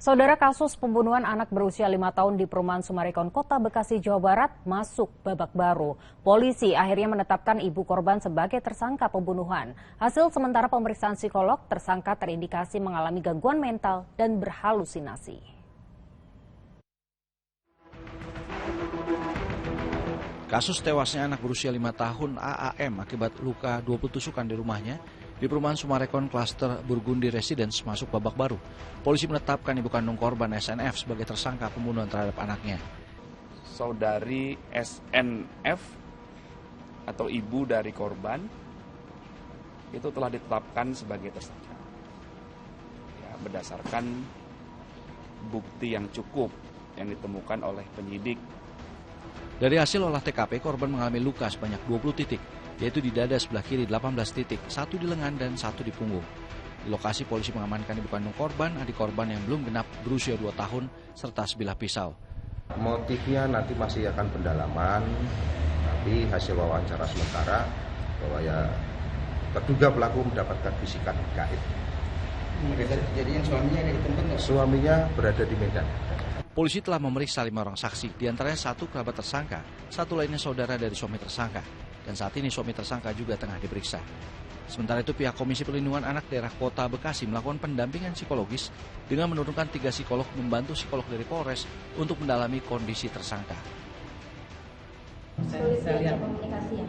Saudara, kasus pembunuhan anak berusia 5 tahun di perumahan Sumarekon, Kota Bekasi, Jawa Barat masuk babak baru. Polisi akhirnya menetapkan ibu korban sebagai tersangka pembunuhan. Hasil sementara pemeriksaan psikolog, tersangka terindikasi mengalami gangguan mental dan berhalusinasi. Kasus tewasnya anak berusia 5 tahun AAM akibat luka 20 tusukan di rumahnya di perumahan Sumarekon Klaster Burgundi Residence masuk babak baru. Polisi menetapkan ibu kandung korban SNF sebagai tersangka pembunuhan terhadap anaknya. Saudari SNF atau ibu dari korban itu telah ditetapkan sebagai tersangka. Ya, berdasarkan bukti yang cukup yang ditemukan oleh penyidik. Dari hasil olah TKP, korban mengalami luka sebanyak 20 titik, yaitu di dada sebelah kiri 18 titik, 1 di lengan dan 1 di punggung. Di lokasi polisi mengamankan ibu kandung korban, adik korban yang belum genap berusia 2 tahun, serta sebilah pisau. Motifnya nanti masih akan pendalaman, tapi hasil wawancara sementara bahwa ya terduga pelaku mendapatkan bisikan gaib. Jadi yang suaminya ada di tempat nggak? Suaminya berada di Medan. Polisi telah memeriksa 5 orang saksi, diantaranya 1 kerabat tersangka, 1 lainnya saudara dari suami tersangka, dan saat ini suami tersangka juga tengah diperiksa. Sementara itu pihak Komisi Perlindungan Anak Daerah Kota Bekasi melakukan pendampingan psikologis dengan menurunkan 3 psikolog membantu psikolog dari Polres untuk mendalami kondisi tersangka. Saya lihat komunikasi ya?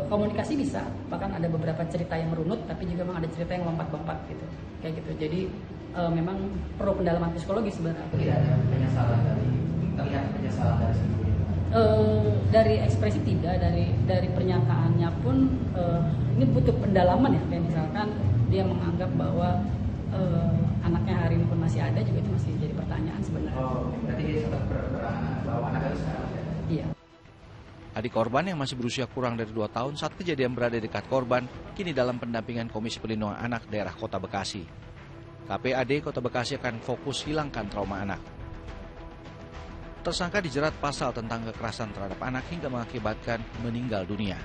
Komunikasi bisa, bahkan ada beberapa cerita yang merunut, tapi juga memang ada cerita yang lompat-lompat gitu, kayak gitu. Jadi memang perlu pendalaman psikologis sebenarnya. Tidak ada penyesalan terlihat penyesalan dari sendiri. Dari ekspresi tidak, dari pernyataannya pun ini butuh pendalaman ya. Kayak misalkan dia menganggap bahwa anaknya hari ini pun masih ada, juga itu masih jadi pertanyaan sebenarnya. Oh, berarti dia sempat beranggapan bahwa anaknya sekarang masih ada. Iya. Adik korban yang masih berusia kurang dari 2 tahun saat kejadian berada di dekat korban, kini dalam pendampingan Komisi Perlindungan Anak Daerah Kota Bekasi. KPAD Kota Bekasi akan fokus hilangkan trauma anak. Tersangka dijerat pasal tentang kekerasan terhadap anak hingga mengakibatkan meninggal dunia.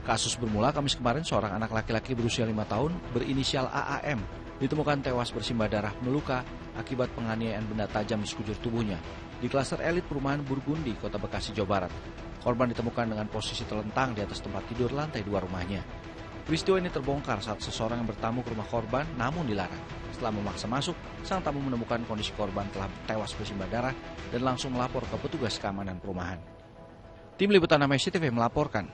Kasus bermula Kamis kemarin, seorang anak laki-laki berusia 5 tahun berinisial AAM ditemukan tewas bersimbah darah meluka akibat penganiayaan benda tajam di sekujur tubuhnya di klaster elit perumahan Burgundi, Kota Bekasi, Jawa Barat. Korban ditemukan dengan posisi terlentang di atas tempat tidur lantai 2 rumahnya. Peristiwa ini terbongkar saat seseorang yang bertamu ke rumah korban namun dilarang. Setelah memaksa masuk, sang tamu menemukan kondisi korban telah tewas bersimbah darah dan langsung melapor ke petugas keamanan perumahan. Tim Liputan Amesi TV melaporkan.